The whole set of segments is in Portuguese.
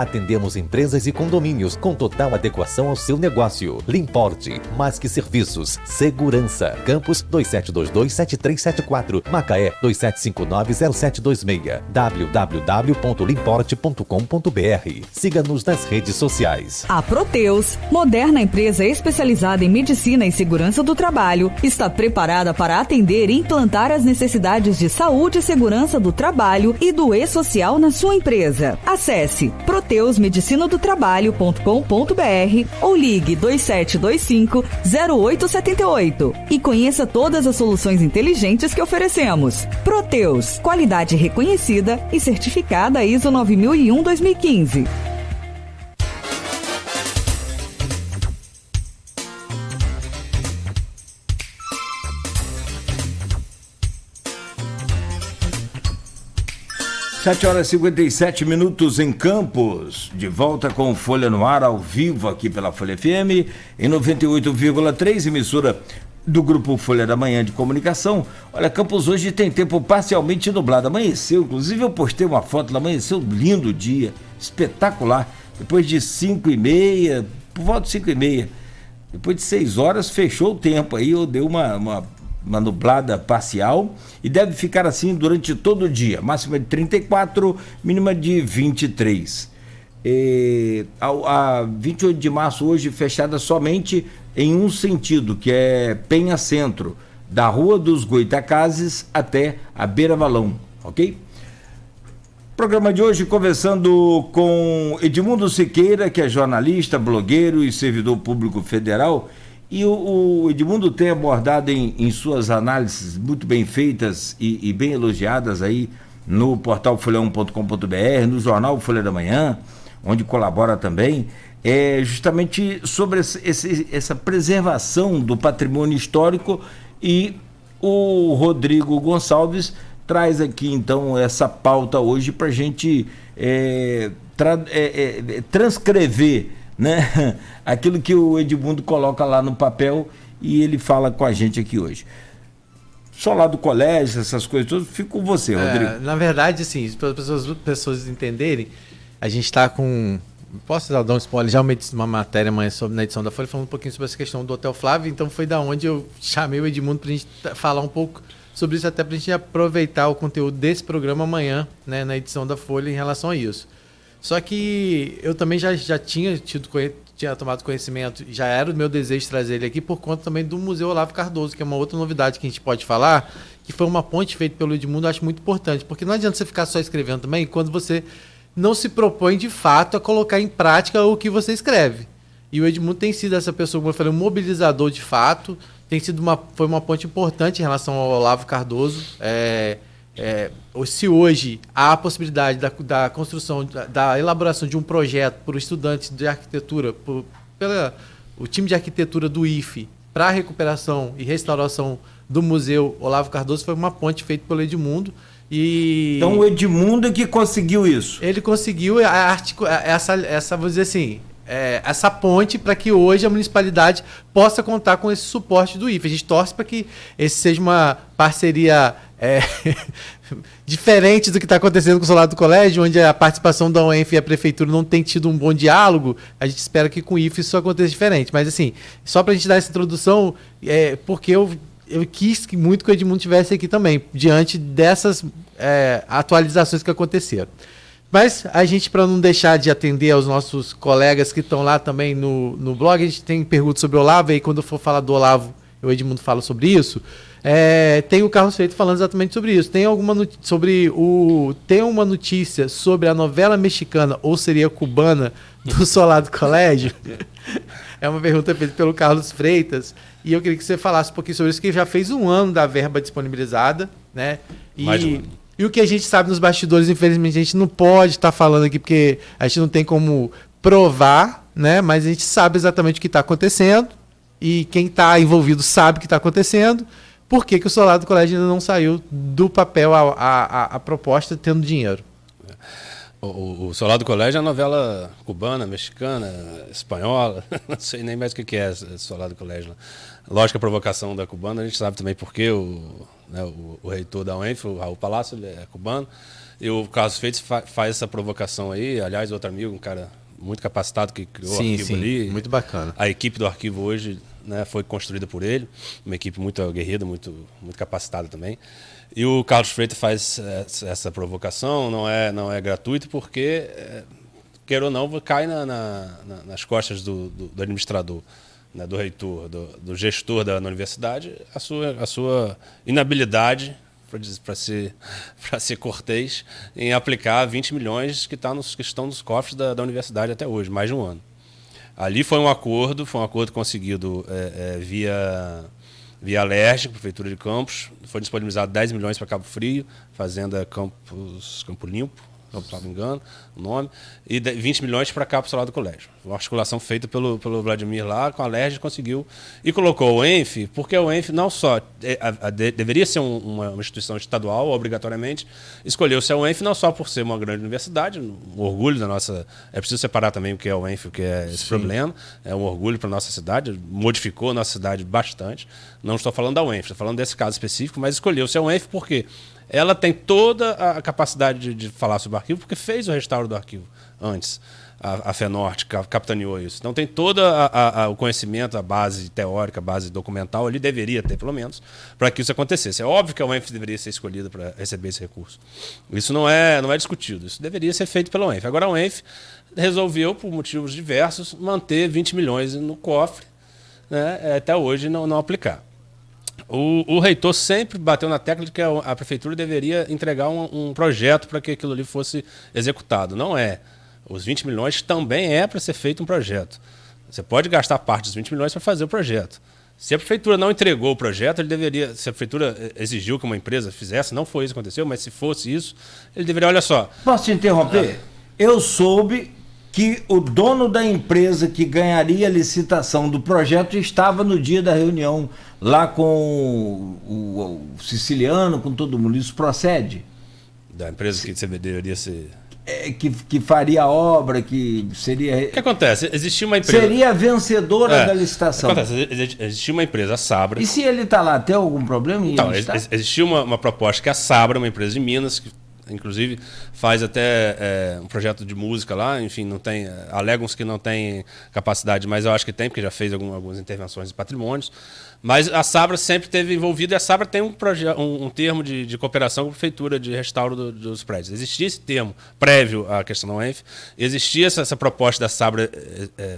Atendemos empresas e condomínios com total adequação ao seu negócio. Limporte, mais que serviços, segurança. Campus 2722-7374. Macaé 2759-0726. www.limporte.com.br. Siga-nos nas redes sociais. A Proteus, moderna empresa especializada em medicina e segurança do trabalho, está preparada para atender e implantar as necessidades de saúde e segurança do trabalho e do e-social na sua empresa. Acesse proteusmedicinadotrabalho.com.br ou ligue 2725-0878 e conheça todas as soluções inteligentes que oferecemos. Proteus, qualidade reconhecida e certificada ISO 9001-2015. Sete horas e 57 minutos em Campos, de volta com Folha no Ar, ao vivo aqui pela Folha FM, em 98,3, emissora do Grupo Folha da Manhã de Comunicação. Olha, Campos hoje tem tempo parcialmente nublado, amanheceu, inclusive eu postei uma foto, amanheceu lindo dia, espetacular, depois de 5h30, por volta de 5h30, depois de 6 horas fechou o tempo, aí eu dei uma nublada parcial e deve ficar assim durante todo o dia, máxima de 34, mínima de 23. A 28 de março hoje fechada somente em um sentido, que é Penha Centro, da Rua dos Goitacazes até a Beira Valão, ok? Programa de hoje conversando com Edmundo Siqueira, que é jornalista, blogueiro e servidor público federal. E o Edmundo tem abordado em suas análises muito bem feitas e bem elogiadas aí no portal folha1.com.br, no jornal Folha da Manhã, onde colabora também, justamente sobre essa preservação do patrimônio histórico, e o Rodrigo Gonçalves traz aqui então essa pauta hoje para a gente transcrever, né, aquilo que o Edmundo coloca lá no papel, e ele fala com a gente aqui hoje. Só lá do colégio, essas coisas todas, fico com você, Rodrigo. Na verdade, assim, para as pessoas entenderem, a gente está com... Posso dar um spoiler? Já uma matéria amanhã na edição da Folha, falando um pouquinho sobre essa questão do Hotel Flávio, então foi da onde eu chamei o Edmundo para a gente falar um pouco sobre isso, até para a gente aproveitar o conteúdo desse programa amanhã, né, na edição da Folha, em relação a isso. Só que eu também já tinha tomado conhecimento, já era o meu desejo trazer ele aqui por conta também do Museu Olavo Cardoso, que é uma outra novidade que a gente pode falar, que foi uma ponte feita pelo Edmundo, eu acho muito importante, porque não adianta você ficar só escrevendo também quando você não se propõe de fato a colocar em prática o que você escreve. E o Edmundo tem sido essa pessoa, como eu falei, um mobilizador de fato, foi uma ponte importante em relação ao Olavo Cardoso. Se hoje há a possibilidade da construção, da elaboração de um projeto para os estudantes de arquitetura, o time de arquitetura do IFE, para a recuperação e restauração do Museu Olavo Cardoso, foi uma ponte feita pelo Edmundo. Então o Edmundo é que conseguiu isso? Ele conseguiu vamos dizer assim, essa ponte para que hoje a municipalidade possa contar com esse suporte do IFE. A gente torce para que esse seja uma parceria diferente do que está acontecendo com o Solar do Colégio, onde a participação da UENF e a prefeitura não tem tido um bom diálogo. A gente espera que com o IFE isso aconteça diferente. Mas assim, só para a gente dar essa introdução, porque eu quis que muito que o Edmundo estivesse aqui também, diante dessas atualizações que aconteceram. Mas a gente, para não deixar de atender aos nossos colegas que estão lá também no blog, a gente tem perguntas sobre o Olavo, e aí quando eu for falar do Olavo, o Edmundo fala sobre isso. Tem o Carlos Feito falando exatamente sobre isso. Tem uma notícia sobre a novela mexicana, ou seria cubana, do Solar do Colégio? É uma pergunta feita pelo Carlos Freitas, e eu queria que você falasse um pouquinho sobre isso, que já fez 1 ano da verba disponibilizada, né? E o que a gente sabe nos bastidores, infelizmente, a gente não pode estar falando aqui, porque a gente não tem como provar, né? Mas a gente sabe exatamente o que está acontecendo, e quem está envolvido sabe o que está acontecendo. Por que o Solar do Colégio ainda não saiu do papel a proposta tendo dinheiro? O Solar do Colégio é uma novela cubana, mexicana, espanhola, não sei nem mais o que é esse Solar do Colégio. Lógico, a provocação da cubana, a gente sabe também porque o reitor da UENF, o Raul Palácio, ele é cubano, E o Carlos Freitas faz essa provocação aí. Aliás, outro amigo, um cara muito capacitado que criou o arquivo ali. Muito bacana. A equipe do arquivo hoje, né, foi construída por ele. Uma equipe muito aguerrida, muito capacitada também. E o Carlos Freitas faz essa provocação, não é gratuito, porque, queira ou não, cai nas costas do administrador, né, do reitor, do gestor da universidade, a sua inabilidade, para ser cortês, em aplicar 20 milhões que estão nos cofres da universidade até hoje, mais de um ano. Ali foi um acordo conseguido via Alerj, Prefeitura de Campos. Foi disponibilizado 10 milhões para Cabo Frio, Fazenda Campo Limpo, não me engano o nome, e 20 milhões para cá, para o Solar do Colégio. Uma articulação feita pelo Vladimir lá, com a Alerj conseguiu, e colocou o ENF, porque o ENF não só deveria ser uma instituição estadual, obrigatoriamente, escolheu-se o ENF não só por ser uma grande universidade, um orgulho da nossa... É preciso separar também o que é o ENF, o que é esse problema, é um orgulho para a nossa cidade, modificou a nossa cidade bastante. Não estou falando da UENF, estou falando desse caso específico, mas escolheu-se a UENF porque ela tem toda a capacidade de falar sobre o arquivo, porque fez o restauro do arquivo antes. A FENORTE capitaneou isso. Então tem todo o conhecimento, a base teórica, a base documental, ali deveria ter, pelo menos, para que isso acontecesse. É óbvio que a UENF deveria ser escolhida para receber esse recurso. Isso não é discutido. Isso deveria ser feito pela UENF. Agora a UENF resolveu, por motivos diversos, manter 20 milhões no cofre, né, até hoje não aplicar. O reitor sempre bateu na tecla de que a prefeitura deveria entregar um projeto para que aquilo ali fosse executado. Não é. Os 20 milhões também é para ser feito um projeto. Você pode gastar parte dos 20 milhões para fazer o projeto. Se a prefeitura não entregou o projeto, ele deveria... Se a prefeitura exigiu que uma empresa fizesse, não foi isso que aconteceu, mas se fosse isso, ele deveria... Olha só... Posso te interromper? Eu soube que o dono da empresa que ganharia a licitação do projeto estava no dia da reunião lá com o siciliano, com todo mundo. Isso procede? Da empresa que deveria ser... Que faria a obra, que seria... O que acontece? Existia uma empresa... Seria a vencedora da licitação. O que acontece? Existia uma empresa, a Sabra... E se ele está lá, tem algum problema? Então, existia uma proposta que a Sabra, uma empresa de Minas, que inclusive faz até um projeto de música lá, enfim, não tem, alegam que não tem capacidade, mas eu acho que tem, porque já fez algumas intervenções de patrimônios. Mas a Sabra sempre esteve envolvida, e a Sabra tem um termo de cooperação com a prefeitura de restauro dos prédios. Existia esse termo prévio à questão da UENF, existia essa proposta da Sabra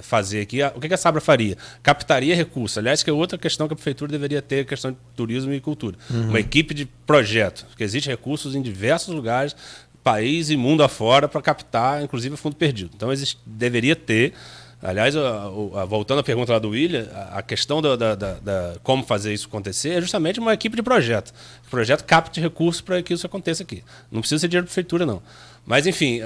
fazer aqui. O que a Sabra faria? Captaria recursos. Aliás, que é outra questão que a prefeitura deveria ter, a questão de turismo e cultura. Uma equipe de projeto, porque existe recursos em diversos lugares, país e mundo afora, para captar, inclusive, o fundo perdido. Então, deveria ter... Aliás, voltando à pergunta lá do William, a questão da como fazer isso acontecer é justamente uma equipe de projeto. O projeto capte recursos para que isso aconteça aqui. Não precisa ser dinheiro da prefeitura, não. Mas, enfim,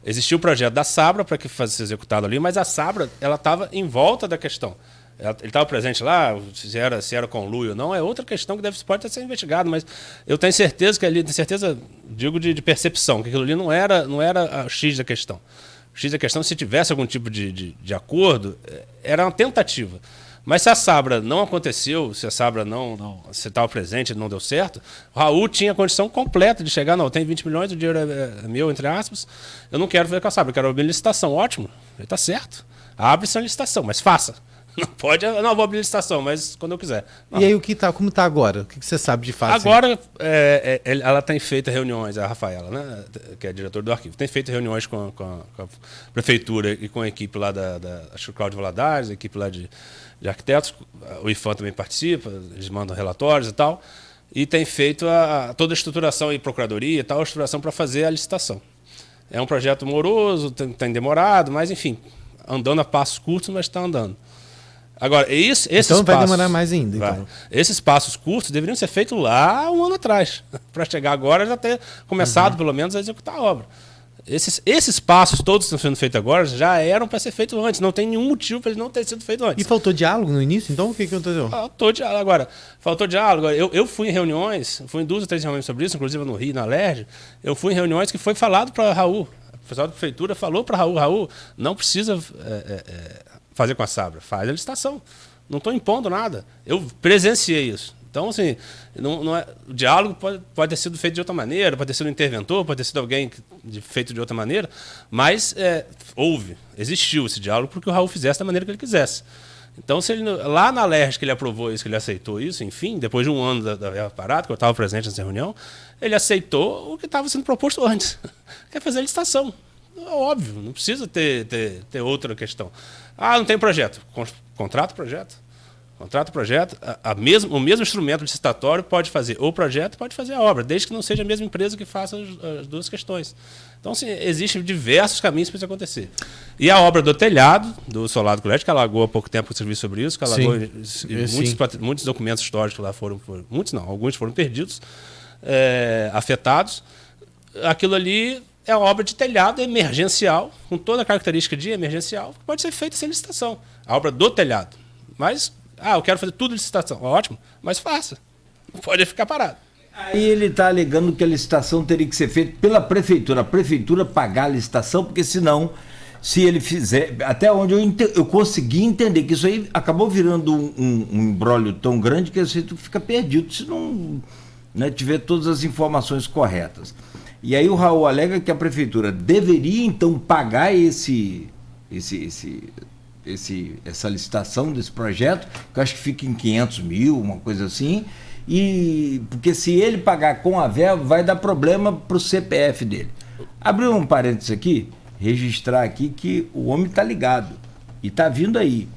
existia o projeto da Sabra para que fosse executado ali, mas a Sabra estava em volta da questão. Ele estava presente lá, se era conluio ou não, é outra questão que pode ser investigado, mas eu tenho certeza que ali, digo de percepção, que aquilo ali não era a X da questão. X da questão, se tivesse algum tipo de acordo, era uma tentativa. Mas se a Sabra não aconteceu, se a Sabra se estava presente e não deu certo, o Raul tinha a condição completa de chegar, não, tem 20 milhões, o dinheiro é meu, entre aspas, eu não quero fazer com a Sabra, eu quero abrir licitação. Ótimo, ele está certo. Abre-se a licitação, mas faça. Não pode, não vou abrir licitação, mas quando eu quiser. Não. E aí, como está agora? O que você sabe de fato? Agora, ela tem feito reuniões, a Rafaela, né, que é diretora do arquivo, tem feito reuniões com a prefeitura e com a equipe lá acho que o Cláudio Valadares, a equipe lá de arquitetos, o IFAM também participa, eles mandam relatórios e tal, e tem feito toda a estruturação e procuradoria e tal, a estruturação para fazer a licitação. É um projeto moroso, tem demorado, mas enfim, andando a passos curtos, mas está andando. Agora, esses então vai passos, demorar mais ainda. Então. Esses passos curtos deveriam ser feitos lá um ano atrás, para chegar agora já ter começado, pelo menos, a executar a obra. Esses passos todos que estão sendo feitos agora já eram para ser feitos antes. Não tem nenhum motivo para eles não terem sido feitos antes. E faltou diálogo no início? Então o que aconteceu? Faltou diálogo. Eu fui em reuniões, fui em 2 ou 3 reuniões sobre isso, inclusive no Rio, na Alerj. Eu fui em reuniões que foi falado para Raul. O pessoal da prefeitura falou para Raul, não precisa fazer com a Sabra, faz a licitação. Não estou impondo nada. Eu presenciei isso. Então, assim, não é, o diálogo pode ter sido feito de outra maneira, pode ter sido um interventor, pode ter sido alguém feito de outra maneira, mas existiu esse diálogo porque o Raul fizesse da maneira que ele quisesse. Então, se ele, lá na LERJ que ele aprovou isso, que ele aceitou isso, enfim, depois de um ano da verba parada, que eu estava presente nessa reunião, ele aceitou o que estava sendo proposto antes, que é fazer a licitação. Óbvio, não precisa ter outra questão. Não tem projeto. Contrata o projeto. Contrata o projeto. O mesmo instrumento licitatório pode fazer o projeto, pode fazer a obra, desde que não seja a mesma empresa que faça as duas questões. Então, assim, existem diversos caminhos para isso acontecer. E a obra do telhado, do Solar do Colégio, que a Lagoa há pouco tempo escrevi sobre isso, que a Lagoa, muitos documentos históricos lá foram alguns foram perdidos, afetados. Aquilo ali é uma obra de telhado emergencial, com toda a característica de emergencial, que pode ser feita sem licitação. A obra do telhado. Mas, eu quero fazer tudo licitação. Ótimo, mas faça. Não pode ficar parado. Aí ele está alegando que a licitação teria que ser feita pela prefeitura. A prefeitura pagar a licitação, porque senão, se ele fizer... Até onde eu consegui entender que isso aí acabou virando um imbróglio tão grande que você fica perdido se não, né, tiver todas as informações corretas. E aí o Raul alega que a prefeitura deveria, então, pagar essa licitação desse projeto, que eu acho que fica em 500 mil, uma coisa assim, porque se ele pagar com a verba, vai dar problema para o CPF dele. Abriu um parênteses aqui, registrar aqui que o homem está ligado e está vindo aí.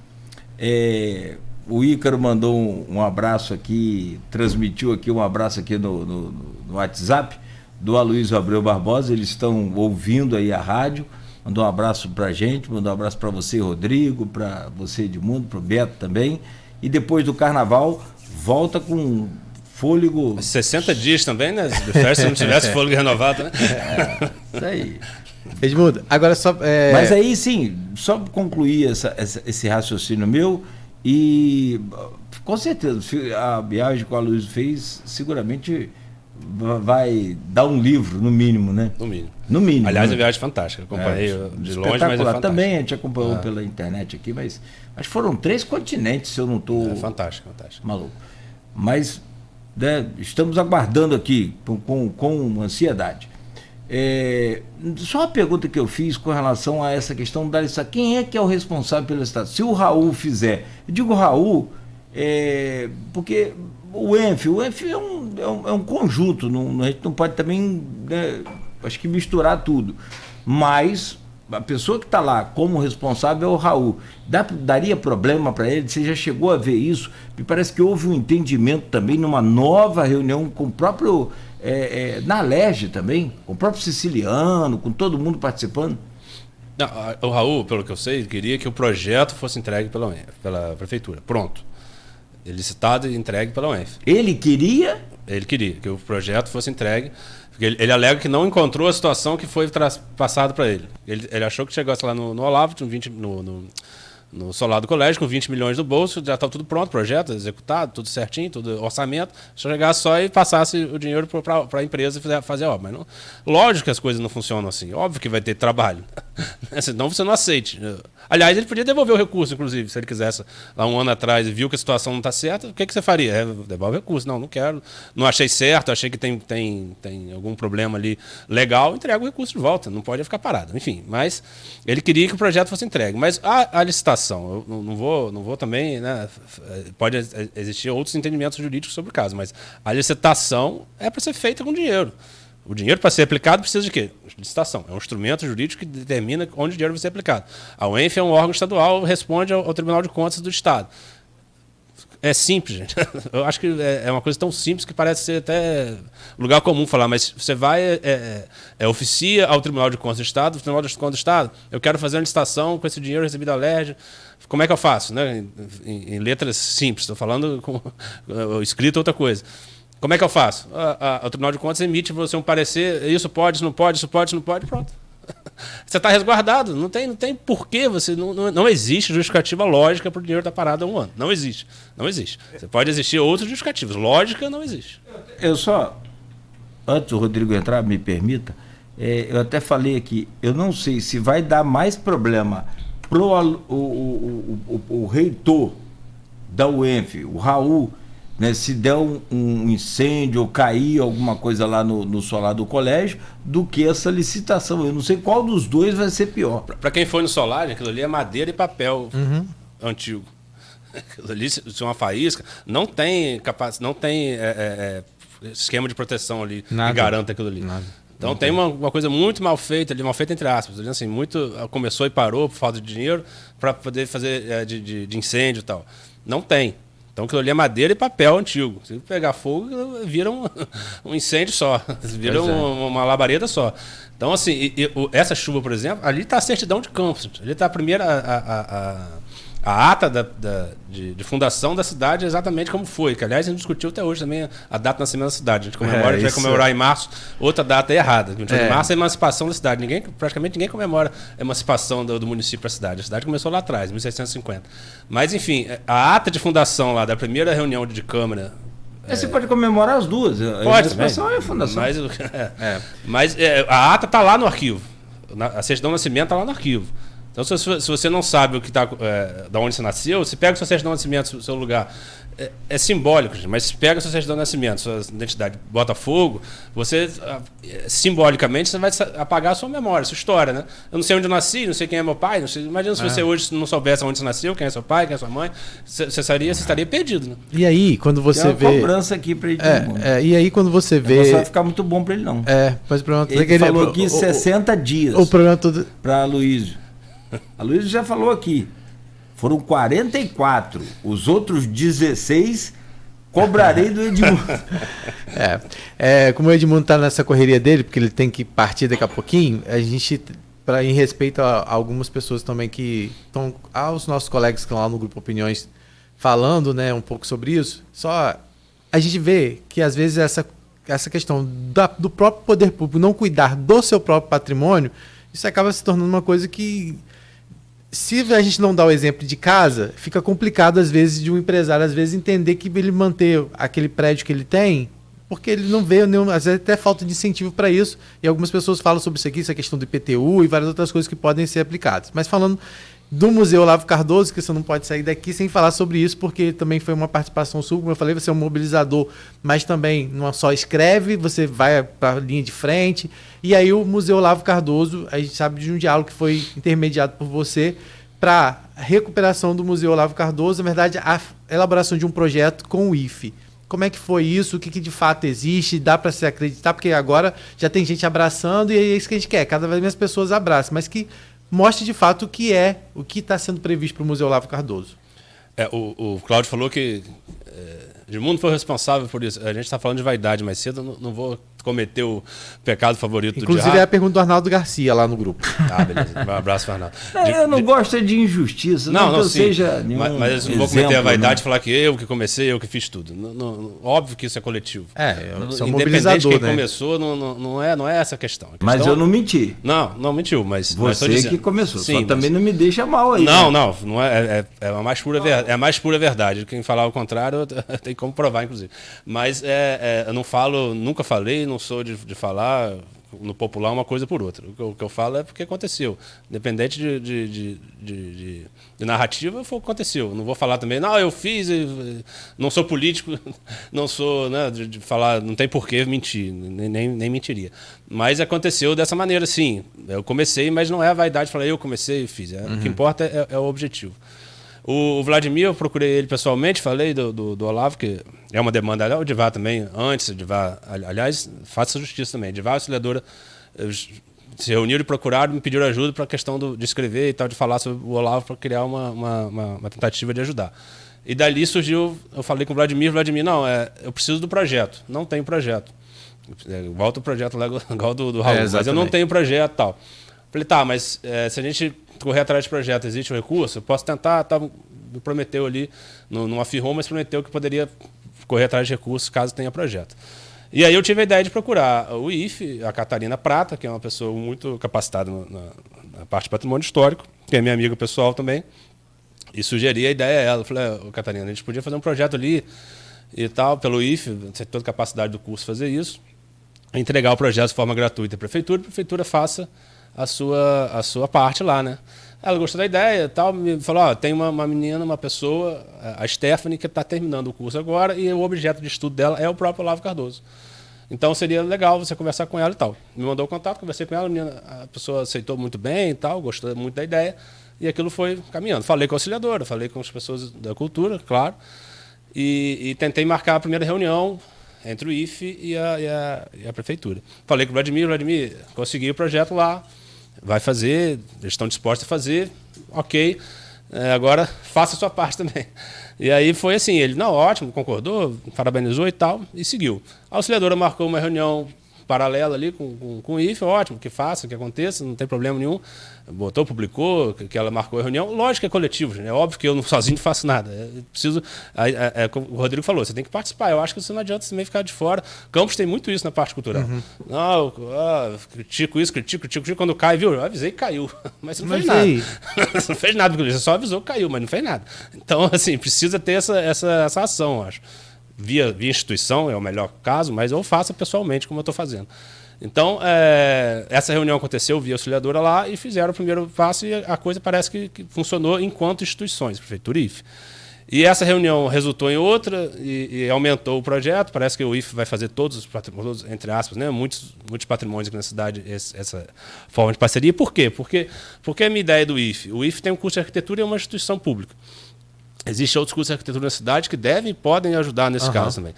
O Ícaro mandou um abraço aqui, transmitiu aqui um abraço aqui no WhatsApp, do Aloysio Abreu Barbosa. Eles estão ouvindo aí a rádio. Mandou um abraço pra gente, mandou um abraço para você, Rodrigo, para você, Edmundo, pro Beto também. E depois do carnaval, volta com fôlego. 60 dias também, né? Se não tivesse fôlego renovado, né? Isso aí. Edmundo, agora só. Mas aí sim, só concluir esse raciocínio meu, e com certeza, a viagem que o Aloysio fez, seguramente vai dar um livro, no mínimo, né? No mínimo. Aliás, né? a viagem fantástica. Acompanhei de longe, mas é fantástico. Também a gente acompanhou pela internet aqui, mas acho que foram 3 continentes, se eu não estou... fantástico. Maluco. Mas, né, estamos aguardando aqui com ansiedade. Só uma pergunta que eu fiz com relação a essa questão da licitação. Quem é que é o responsável pela licitação? Se o Raul fizer... Eu digo Raul, porque... O ENF é um conjunto, a gente não pode também, né, acho que misturar tudo, mas a pessoa que está lá como responsável é o Raul. Daria problema para ele? Você já chegou a ver isso? Me parece que houve um entendimento também numa nova reunião com o próprio, na LERJ também, com o próprio Siciliano, com todo mundo participando. Não, o Raul, pelo que eu sei, queria que o projeto fosse entregue pela prefeitura. Pronto. Licitado e entregue pela UENF. Ele queria? Ele queria que o projeto fosse entregue. Ele alega que não encontrou a situação que foi passada para ele. Ele achou que chegasse lá no Olavo, no Solar do Colégio, com 20 milhões no bolso, já estava tudo pronto, projeto executado, tudo certinho, tudo orçamento. Se chegasse só e passasse o dinheiro para a empresa fazer a obra. Mas não, lógico que as coisas não funcionam assim. Óbvio que vai ter trabalho. Senão você não aceite. Aliás, ele podia devolver o recurso, inclusive, se ele quisesse. Lá um ano atrás e viu que a situação não está certa, o que você faria? Devolve o recurso. Não quero. Não achei certo, achei que tem algum problema ali legal, entrega o recurso de volta. Não pode ficar parado. Enfim, mas ele queria que o projeto fosse entregue. Mas a licitação, eu não vou também, né? Pode existir outros entendimentos jurídicos sobre o caso, mas a licitação é para ser feita com dinheiro. O dinheiro, para ser aplicado, precisa de quê? Licitação. É um instrumento jurídico que determina onde o dinheiro vai ser aplicado. A UENF é um órgão estadual, responde ao Tribunal de Contas do Estado. É simples, gente. Eu acho que é uma coisa tão simples que parece ser até lugar comum falar, mas você vai, oficia ao Tribunal de Contas do Estado, o Tribunal de Contas do Estado, eu quero fazer uma licitação com esse dinheiro recebido da LERJ. Como é que eu faço? Né? Em letras simples, estou falando com escrito outra coisa. Como é que eu faço? O Tribunal de Contas emite você um parecer, isso pode, isso não pode, pronto. Você está resguardado, não tem porquê, não existe justificativa lógica para o dinheiro estar parado há um ano. Não existe. Você pode existir outros justificativos, lógica não existe. Eu só, antes do Rodrigo entrar, me permita, eu até falei aqui, eu não sei se vai dar mais problema pro o reitor da UENF, o Raul, né, se der um incêndio ou cair alguma coisa lá no solar do colégio, do que essa licitação. Eu não sei qual dos dois vai ser pior. Para quem foi no solar, aquilo ali é madeira e papel antigo. Aquilo ali, se é uma faísca, não tem esquema de proteção ali que garanta aquilo ali. Nada. Então tem uma coisa muito mal feita ali, mal feita entre aspas, assim, muito começou e parou por falta de dinheiro para poder fazer de incêndio e tal. Não tem. Então aquilo ali é madeira e papel antigo. Se pegar fogo, vira um incêndio só, vira uma labareda só. Então assim, essa chuva, por exemplo, ali está a certidão de Campos, ali está a primeira a ata de fundação da cidade exatamente como foi, que aliás a gente discutiu até hoje também a data de nascimento da cidade. A gente comemora, a gente vai comemorar em março, outra data é errada. 28 de março é a emancipação da cidade. Praticamente ninguém comemora a emancipação do município para a cidade. A cidade começou lá atrás, 1650. Mas enfim, a ata de fundação lá da primeira reunião de Câmara. Você pode comemorar as duas. Pode, a emancipação e a fundação. Mas a ata está lá no arquivo. A certidão de nascimento está lá no arquivo. Então, se você não sabe o que da onde você nasceu, você pega o seu certidão de nascimento, o seu lugar. É simbólico, gente, mas se pega o seu certidão de nascimento, sua identidade, bota fogo, você, simbolicamente, você vai apagar a sua memória, a sua história, né? Eu não sei onde eu nasci, não sei quem é meu pai, não sei, imagina se você hoje não soubesse onde você nasceu, quem é seu pai, quem é sua mãe, você estaria perdido, né? E aí, quando você Tem uma vê... cobrança aqui para ele. E aí, quando você vê... Não vai ficar muito bom para ele, não. Mas pronto. Ele falou aqui 60 dias o problema todo... para Aloysio. A Luísa já falou aqui. Foram 44. Os outros 16 cobrarei do Edmundo. Como o Edmundo está nessa correria dele, porque ele tem que partir daqui a pouquinho, a gente, em respeito a algumas pessoas também que estão, aos nossos colegas que estão lá no Grupo Opiniões falando, né, um pouco sobre isso, só a gente vê que às vezes essa questão do próprio poder público não cuidar do seu próprio patrimônio, isso acaba se tornando uma coisa que, se a gente não dá o exemplo de casa, fica complicado às vezes de um empresário às vezes entender que ele manter aquele prédio que ele tem, porque ele não vê nenhum, às vezes até falta de incentivo para isso, e algumas pessoas falam sobre isso aqui, essa questão do IPTU e várias outras coisas que podem ser aplicadas. Mas falando do Museu Olavo Cardoso, que você não pode sair daqui sem falar sobre isso, porque também foi uma participação sua, como eu falei, você é um mobilizador, mas também não só escreve, você vai para a linha de frente, e aí o Museu Olavo Cardoso, a gente sabe de um diálogo que foi intermediado por você para a recuperação do Museu Olavo Cardoso, na verdade, a elaboração de um projeto com o IFE. Como é que foi isso? O que de fato existe? Dá para se acreditar? Porque agora já tem gente abraçando e é isso que a gente quer, cada vez mais pessoas abraçam, mas que mostre de fato o que está sendo previsto para o Museu Olavo Cardoso. O Cláudio falou que Edmundo foi responsável por isso. A gente está falando de vaidade mais cedo, não vou cometer o pecado favorito Inclusive, do Gerard. é a pergunta do Arnaldo Garcia lá no grupo. Beleza. Um abraço, Arnaldo. Eu não gosto de injustiça, não que eu seja nenhum mas eu não vou cometer a vaidade e falar que eu que comecei, eu que fiz tudo. Óbvio que isso é coletivo. Independente de quem começou, não é essa a questão. Mas eu não menti. Não mentiu, mas... Você que começou, sim, só também não me deixa mal aí. Não é a mais pura verdade. É a mais pura verdade. Quem falar o contrário, tem como provar, inclusive. Mas eu não falo, nunca falei, não sou de falar no popular uma coisa por outra. O que eu falo é porque aconteceu. Independente de narrativa, foi o que aconteceu. Não vou falar também, eu fiz, não sou político, não sou, né, de falar, não tem porquê mentir, nem mentiria. Mas aconteceu dessa maneira, sim. Eu comecei, mas não é a vaidade de falar, eu comecei e fiz. O que importa é o objetivo. O Vladimir, eu procurei ele pessoalmente, falei do Olavo, que é uma demanda, o Divar também, antes, o Divar, aliás, faça justiça também. Divar e a auxiliadora se reuniram e procuraram, me pediram ajuda para a questão de escrever e tal, de falar sobre o Olavo, para criar uma tentativa de ajudar. E dali surgiu, eu falei com o Vladimir, eu preciso do projeto, não tenho projeto. Volta o projeto lá, igual do Raul, mas eu não tenho projeto e tal. Falei, mas se a gente correr atrás de projeto, existe um recurso, eu posso tentar, me prometeu ali, não afirmou, mas prometeu que poderia correr atrás de recursos caso tenha projeto. E aí eu tive a ideia de procurar o IFE, a Catarina Prata, que é uma pessoa muito capacitada na parte de patrimônio histórico, que é minha amiga pessoal também, e sugeri a ideia a ela. Eu falei, Catarina, a gente podia fazer um projeto ali e tal, pelo IFE, ter toda a capacidade do curso fazer isso, entregar o projeto de forma gratuita à prefeitura faça a sua parte lá, né? Ela gostou da ideia e tal, me falou, ó, tem uma menina, uma pessoa, a Stephanie, que está terminando o curso agora e o objeto de estudo dela é o próprio Olavo Cardoso. Então seria legal você conversar com ela e tal. Me mandou o contato, conversei com ela, a pessoa aceitou muito bem e tal, gostou muito da ideia, e aquilo foi caminhando. Falei com a auxiliadora, falei com as pessoas da cultura, claro, e tentei marcar a primeira reunião entre o IFE e a prefeitura. Falei com o Vladimir, consegui o projeto lá, vai fazer, eles estão dispostos a fazer, ok, agora faça a sua parte também. E aí foi assim, ele, não, ótimo, concordou, parabenizou e tal, e seguiu. A auxiliadora marcou uma reunião paralela ali com o IFE, ótimo, que faça, que aconteça, não tem problema nenhum. Botou, publicou, que ela marcou a reunião. Lógico que é coletivo, né? É óbvio que eu sozinho não faço nada. Preciso, como o Rodrigo falou, você tem que participar. Eu acho que você não adianta também ficar de fora. Campos tem muito isso na parte cultural. Não, critico isso, critico. Quando cai, viu? Eu avisei que caiu. Mas você não fez nada. Você não fez nada, você só avisou que caiu, mas não fez nada. Então, assim, precisa ter essa ação, eu acho. Via instituição é o melhor caso, mas eu faço pessoalmente como eu estou fazendo. Então, essa reunião aconteceu via auxiliadora lá e fizeram o primeiro passo e a coisa parece que funcionou enquanto instituições, Prefeitura e IFE. E essa reunião resultou em outra e aumentou o projeto. Parece que o IFE vai fazer todos os patrimônios, entre aspas, né, muitos patrimônios aqui na cidade, essa forma de parceria. Por quê? Porque a minha ideia do IFE. O IFE tem um curso de arquitetura e é uma instituição pública. Existem outros cursos de arquitetura na cidade que devem e podem ajudar nesse caso também.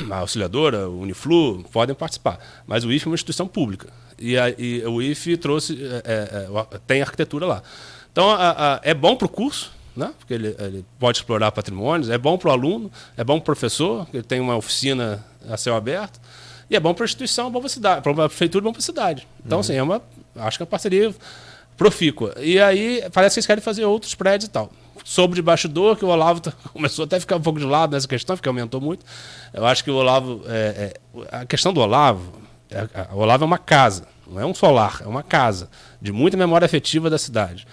A auxiliadora, o Uniflu, podem participar. Mas o IFE é uma instituição pública. E o IFE tem arquitetura lá. Então, é bom para o curso, né? Porque ele pode explorar patrimônios, é bom para o aluno, é bom para o professor, que ele tem uma oficina a céu aberto, e é bom para a instituição, é bom para a cidade, para a prefeitura, é bom para a cidade. Então, assim, acho que é uma parceria profícua. E aí, parece que eles querem fazer outros prédios e tal. Soube de bastidor que o Olavo começou até a ficar um pouco de lado nessa questão, porque aumentou muito. Eu acho que o Olavo... a questão do Olavo... o Olavo é uma casa, não é um solar, é uma casa de muita memória afetiva da cidade.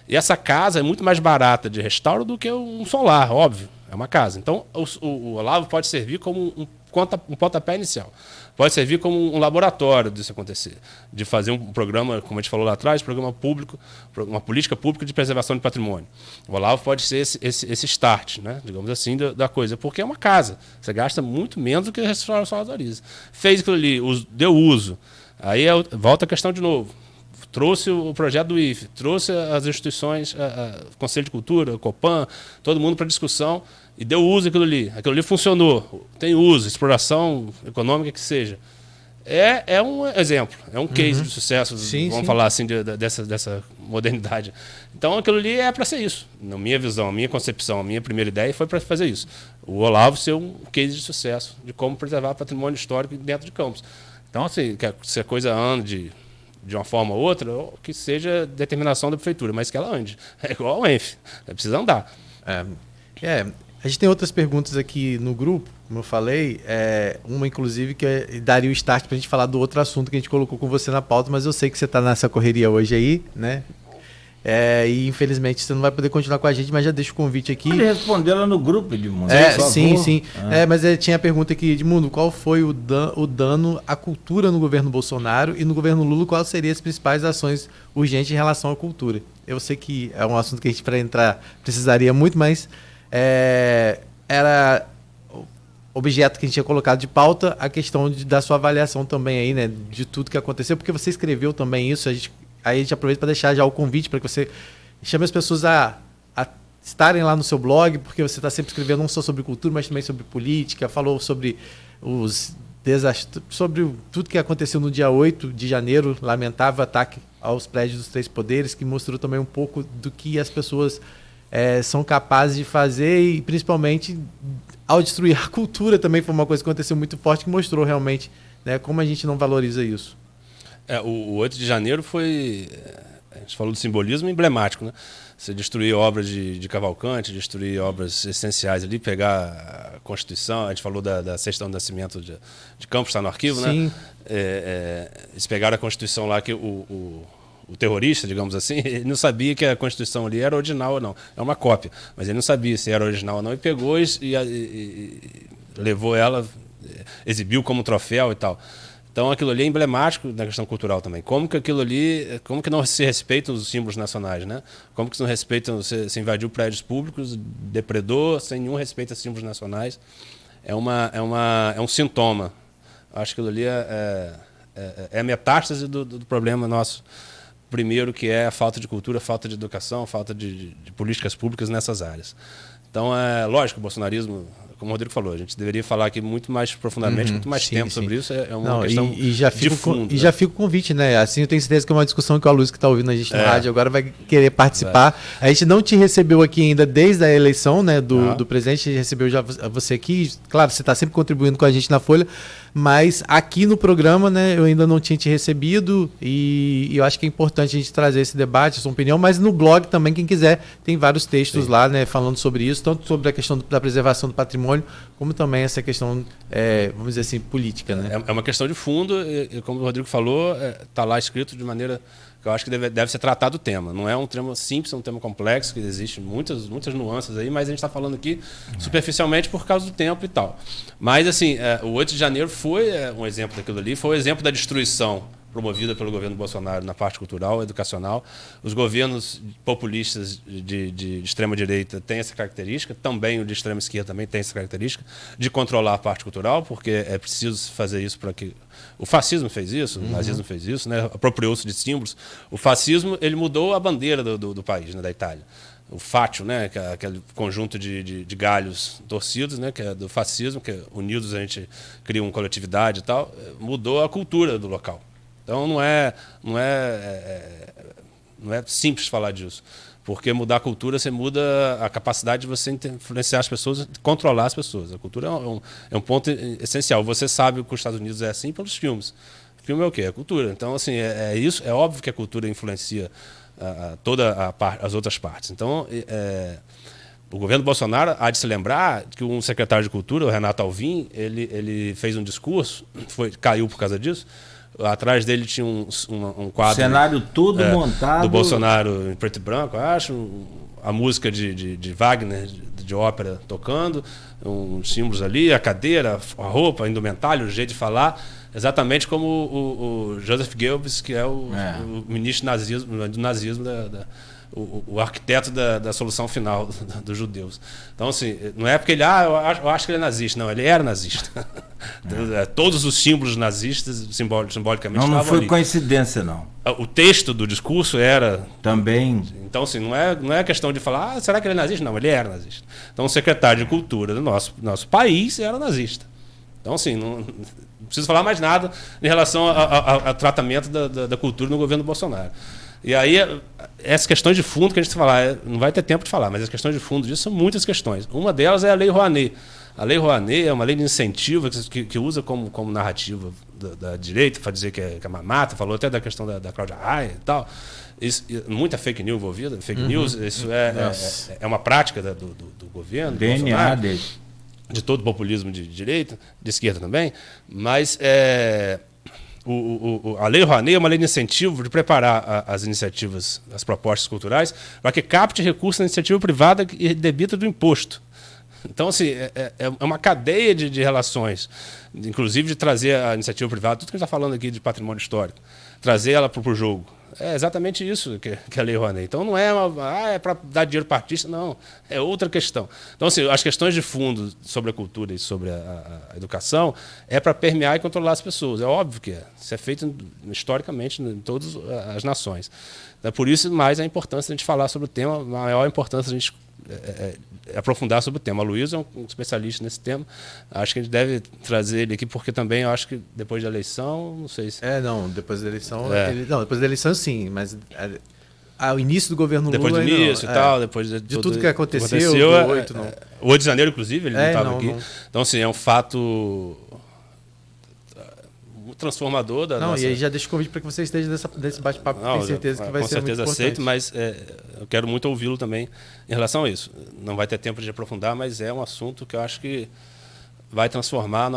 E essa casa é muito mais barata de restauro do que um solar, óbvio. É uma casa. Então, o Olavo pode servir como um pontapé inicial. Pode servir como um laboratório disso acontecer. De fazer um programa, como a gente falou lá atrás, programa público, uma política pública de preservação de patrimônio. O Olavo pode ser esse start, né, digamos assim, da coisa. Porque é uma casa. Você gasta muito menos do que a restauração autoriza. Fez aquilo ali, deu uso. Aí volta a questão de novo. Trouxe o projeto do IFE, trouxe as instituições, o Conselho de Cultura, o Copan, todo mundo para discussão e deu uso àquilo ali. Aquilo ali funcionou, tem uso, exploração econômica que seja. É um exemplo, é um case de sucesso, vamos falar assim, dessa modernidade. Então aquilo ali é para ser isso. Na minha visão, a minha concepção, a minha primeira ideia foi para fazer isso. O Olavo ser um case de sucesso de como preservar patrimônio histórico dentro de Campos. Então, assim, se a coisa ande de uma forma ou outra, ou que seja determinação da prefeitura, mas que ela ande. É igual ao ENF, precisa andar. A gente tem outras perguntas aqui no grupo, como eu falei, uma inclusive que daria o start para a gente falar do outro assunto que a gente colocou com você na pauta, mas eu sei que você está nessa correria hoje aí, né? E infelizmente você não vai poder continuar com a gente, mas já deixo o convite aqui. Pode responder lá no grupo, Edmundo. Sim. Mas tinha a pergunta aqui, Edmundo, qual foi o dano à cultura no governo Bolsonaro e no governo Lula, quais seriam as principais ações urgentes em relação à cultura? Eu sei que é um assunto que a gente, para entrar, precisaria muito, mas era objeto que a gente tinha colocado de pauta, a questão da sua avaliação também aí, né, de tudo que aconteceu, porque você escreveu também isso, aí a gente aproveita para deixar já o convite para que você chame as pessoas a estarem lá no seu blog, porque você está sempre escrevendo não só sobre cultura, mas também sobre política, falou sobre os desastres, sobre tudo que aconteceu no dia 8 de janeiro, lamentável ataque aos prédios dos Três Poderes, que mostrou também um pouco do que as pessoas são capazes de fazer e principalmente ao destruir a cultura também foi uma coisa que aconteceu muito forte, que mostrou realmente, né, como a gente não valoriza isso. O 8 de janeiro foi, a gente falou do simbolismo emblemático, né? Você destruir obras de Cavalcante, destruir obras essenciais ali, pegar a Constituição, a gente falou da Certidão de Nascimento de Campos, está no arquivo, sim, né? Eles pegaram a Constituição lá, que o terrorista, digamos assim, ele não sabia que a Constituição ali era original ou não, é uma cópia, mas ele não sabia se era original ou não, e pegou e levou ela, exibiu como troféu e tal. Então aquilo ali é emblemático na questão cultural também. Como que não se respeitam os símbolos nacionais, né? Como que não respeitam, você invadiu prédios públicos, depredou, sem nenhum respeito a símbolos nacionais. É um sintoma. Acho que aquilo ali é a metástase do problema nosso. Primeiro, que é a falta de cultura, falta de educação, falta de políticas públicas nessas áreas. Então, lógico, o bolsonarismo, como o Rodrigo falou, a gente deveria falar aqui muito mais profundamente, muito mais tempo sobre isso. É uma questão de fundo. E já fica o convite, né? Assim, eu tenho certeza que é uma discussão que o Aloysio, que está ouvindo a gente no rádio agora, vai querer participar. A gente não te recebeu aqui ainda desde a eleição, né, do presidente, a gente recebeu já você aqui. Claro, você está sempre contribuindo com a gente na Folha, mas aqui no programa, né, eu ainda não tinha te recebido e eu acho que é importante a gente trazer esse debate, sua opinião, mas no blog também, quem quiser, tem vários textos lá, né, falando sobre isso, tanto sobre a questão da preservação do patrimônio, como também essa questão, vamos dizer assim, política, né? É uma questão de fundo, e como o Rodrigo falou, está lá escrito de maneira que eu acho que deve ser tratado o tema. Não é um tema simples, é um tema complexo, que existe muitas nuances aí, mas a gente está falando aqui superficialmente por causa do tempo e tal. Mas, assim, o 8 de janeiro foi um exemplo daquilo ali, foi um exemplo da destruição promovida pelo governo Bolsonaro na parte cultural, educacional. Os governos populistas de extrema-direita têm essa característica, também o de extrema-esquerda também tem essa característica, de controlar a parte cultural, porque é preciso fazer isso para que... O fascismo fez isso, o nazismo fez isso, né? Apropriou-se de símbolos. O fascismo, ele mudou a bandeira do país, né? Da Itália. O fátio, né? Que é aquele conjunto de galhos torcidos, né? Que é do fascismo, que unidos a gente cria uma coletividade e tal, mudou a cultura do local. Então não é simples falar disso, porque mudar a cultura, você muda a capacidade de você influenciar as pessoas, controlar as pessoas. A cultura é um ponto essencial. Você sabe que os Estados Unidos é assim pelos filmes. O filme é o quê? É cultura. Então, assim, isso. É óbvio que a cultura influencia as outras partes. Então, o governo Bolsonaro há de se lembrar que um secretário de Cultura, o Renato Alvim, ele fez um discurso, caiu por causa disso. Atrás dele tinha um quadro... O cenário todo montado... Do Bolsonaro em preto e branco, acho. A música de Wagner, de ópera, tocando. Uns símbolos ali, a cadeira, a roupa, a indumentária, o jeito de falar. Exatamente como o Joseph Goebbels, que é o ministro do nazismo, o arquiteto da solução final dos judeus. Então, assim, não é porque ele, eu acho que ele é nazista. Não, ele era nazista. Todos os símbolos nazistas, simbolicamente, não foi ali. Coincidência, não. O texto do discurso era... Também... Então, assim, não é questão de falar, será que ele é nazista? Não, ele era nazista. Então, o secretário de Cultura do nosso país era nazista. Então, assim, não preciso falar mais nada em relação ao tratamento da cultura no governo Bolsonaro. E aí, essas questões de fundo que a gente falar, não vai ter tempo de falar, mas as questões de fundo disso são muitas questões. Uma delas é a Lei Rouanet. A Lei Rouanet é uma lei de incentivo que usa como narrativa da direita, para dizer que é mamata, falou até da questão da Cláudia Raia e tal. Muita fake news envolvida. Fake news, isso é uma prática do governo. DNA dele. De todo o populismo de direita, de esquerda também, mas a Lei Rouanet é uma lei de incentivo de preparar as iniciativas, as propostas culturais, para que capte recursos na iniciativa privada e debita do imposto. Então, assim, é uma cadeia de relações, inclusive de trazer a iniciativa privada, tudo que a gente está falando aqui de patrimônio histórico, trazer ela para o jogo. É exatamente isso que a Lei Rouanet. Então, não é para dar dinheiro para artista, não. É outra questão. Então, assim, as questões de fundo sobre a cultura e sobre a educação é para permear e controlar as pessoas. É óbvio que é. Isso é feito historicamente em todas as nações. Então, por isso, mais a importância de a gente falar sobre o tema, a maior importância de a gente aprofundar sobre o tema. A Luísa é um especialista nesse tema. Acho que a gente deve trazer ele aqui, porque também eu acho que depois da eleição, não sei se... depois da eleição... depois da eleição sim, mas o início do governo depois Lula... Depois do início e tal, depois de tudo que aconteceu o 8 de janeiro, inclusive, ele não estava aqui. Não. Então, assim, é um fato transformador da nossa... E aí já deixo o convite para que você esteja nesse bate-papo, tenho certeza que vai ser muito importante. Com certeza aceito, mas eu quero muito ouvi-lo também em relação a isso. Não vai ter tempo de aprofundar, mas é um assunto que eu acho que vai transformar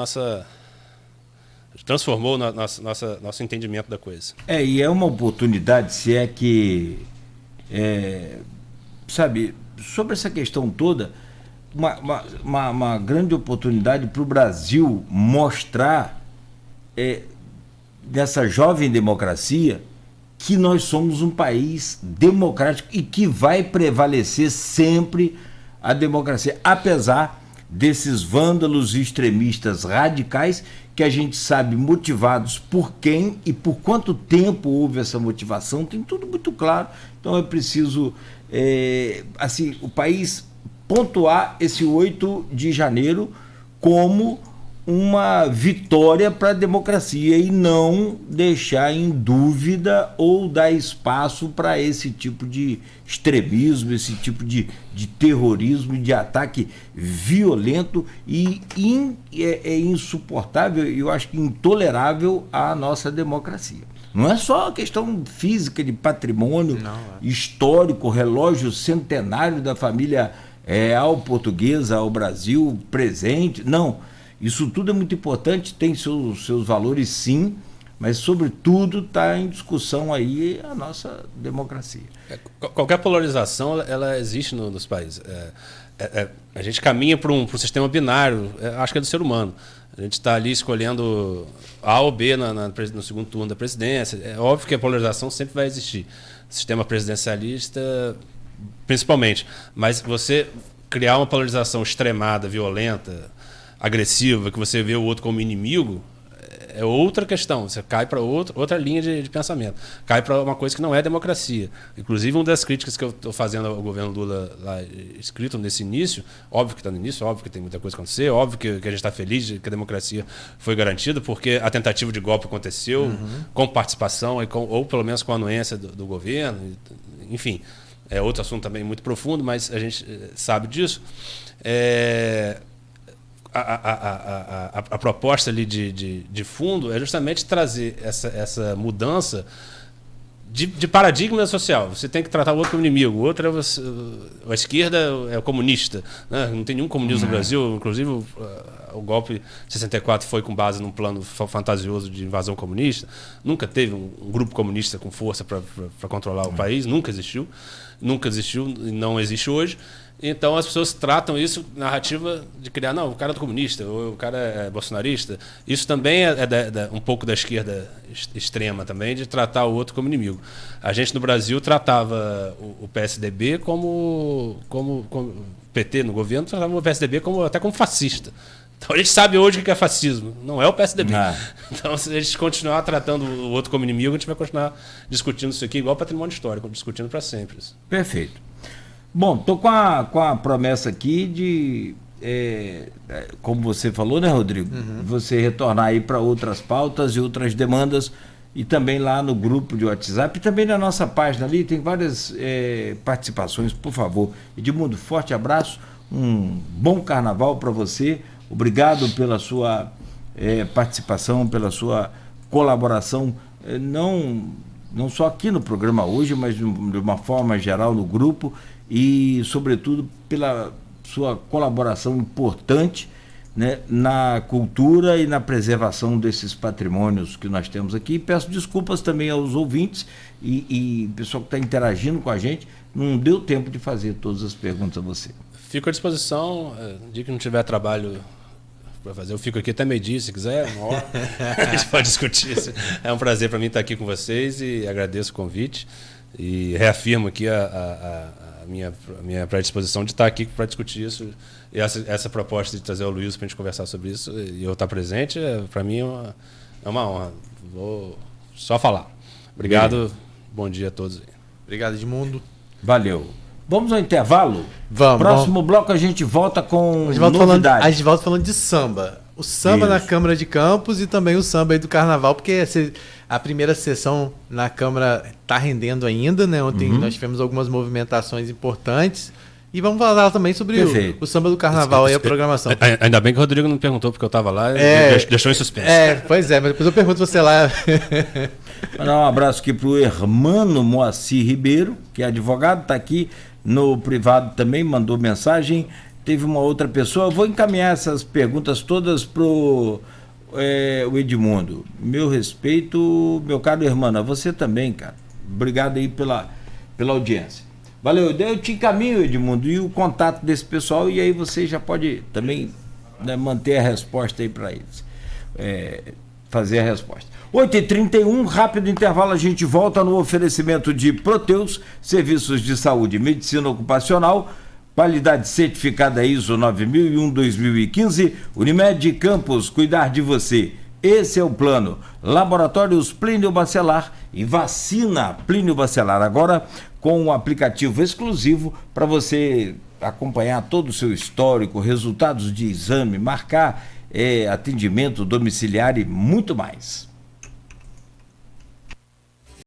transformou nosso entendimento da coisa. E é uma oportunidade, se é que... sabe, sobre essa questão toda, uma grande oportunidade para o Brasil mostrar nessa jovem democracia, que nós somos um país democrático e que vai prevalecer sempre a democracia, apesar desses vândalos extremistas radicais que a gente sabe motivados por quem e por quanto tempo houve essa motivação, tem tudo muito claro. Então é preciso, assim, o país pontuar esse 8 de janeiro como uma vitória para a democracia e não deixar em dúvida ou dar espaço para esse tipo de extremismo, esse tipo de terrorismo, de ataque violento e é insuportável e eu acho que intolerável à nossa democracia. Não é só a questão física de patrimônio histórico, relógio centenário da família real portuguesa ao Brasil presente, não. Isso tudo é muito importante, tem seus valores sim, mas sobretudo está em discussão aí a nossa democracia. Qualquer polarização ela existe nos países. A gente caminha para um sistema binário, acho que é do ser humano. A gente está ali escolhendo A ou B no segundo turno da presidência. É óbvio que a polarização sempre vai existir. Sistema presidencialista, principalmente. Mas você criar uma polarização extremada, violenta, agressiva, que você vê o outro como inimigo, é outra questão. Você cai para outra linha de pensamento. Cai para uma coisa que não é democracia. Inclusive, uma das críticas que eu estou fazendo ao governo Lula lá, escrito nesse início, óbvio que está no início, óbvio que tem muita coisa a acontecer, óbvio que a gente está feliz de que a democracia foi garantida, porque a tentativa de golpe aconteceu com participação, ou pelo menos com a anuência do governo. Enfim, é outro assunto também muito profundo, mas a gente sabe disso. A proposta ali de fundo é justamente trazer essa mudança de paradigma social. Você tem que tratar o outro como inimigo. O outro a esquerda é o comunista, né? Não tem nenhum comunismo no Brasil. Inclusive, o golpe de 64 foi com base num plano fantasioso de invasão comunista. Nunca teve um grupo comunista com força para controlar o país. Nunca existiu. Nunca existiu e não existe hoje. Então as pessoas tratam isso, narrativa de criar, não, o cara é do comunista, ou o cara é bolsonarista. Isso também é um pouco da esquerda extrema também, de tratar o outro como inimigo. A gente no Brasil tratava o PSDB como PT no governo, tratava o PSDB até como fascista. Então a gente sabe hoje o que é fascismo, não é o PSDB. Então se a gente continuar tratando o outro como inimigo, a gente vai continuar discutindo isso aqui igual patrimônio histórico, discutindo para sempre isso. Perfeito. Bom, estou com a promessa aqui de, como você falou, né, Rodrigo? Você retornar aí para outras pautas e outras demandas e também lá no grupo de WhatsApp e também na nossa página ali, tem várias participações, por favor. Edmundo, forte abraço, um bom carnaval para você, obrigado pela sua participação, pela sua colaboração, não só aqui no programa hoje, mas de uma forma geral no grupo, e, sobretudo, pela sua colaboração importante, né, na cultura e na preservação desses patrimônios que nós temos aqui. Peço desculpas também aos ouvintes e pessoal que está interagindo com a gente. Não deu tempo de fazer todas as perguntas a você. Fico à disposição. No dia que não tiver trabalho para fazer, eu fico aqui até meio-dia, se quiser, uma hora. A gente pode discutir isso. É um prazer para mim estar aqui com vocês e agradeço o convite. E reafirmo aqui a minha predisposição de estar aqui para discutir isso. E essa proposta de trazer o Luiz para a gente conversar sobre isso e eu estar presente, para mim é uma honra. Vou só falar. Obrigado, bom dia a todos. Obrigado, Edmundo. Valeu. Vamos ao intervalo? Vamos. Próximo bloco a gente volta com novidades. A gente volta falando de samba. O samba na Câmara de Campos e também o samba aí do Carnaval, porque a primeira sessão na Câmara está rendendo ainda, né? Ontem nós tivemos algumas movimentações importantes. E vamos falar também sobre o samba do Carnaval, aí a programação. Ainda bem que o Rodrigo não perguntou porque eu estava lá e deixou em suspense. Pois é, mas depois eu pergunto você lá. Mandar um abraço aqui para o Hermano Moacir Ribeiro, que é advogado, está aqui no privado também, mandou mensagem. Teve uma outra pessoa, eu vou encaminhar essas perguntas todas para o Edmundo. Meu respeito, meu caro Hermano, a você também, cara. Obrigado aí pela audiência. Valeu, eu te encaminho, Edmundo, e o contato desse pessoal, e aí você já pode também, né, manter a resposta aí para eles. fazer a resposta. 8h31, rápido intervalo, a gente volta no oferecimento de Proteus, serviços de saúde e medicina ocupacional, qualidade certificada ISO 9001-2015, Unimed Campos, cuidar de você. Esse é o plano. Laboratórios Plínio Bacelar e vacina Plínio Bacelar, agora com um aplicativo exclusivo para você acompanhar todo o seu histórico, resultados de exame, marcar atendimento domiciliar e muito mais.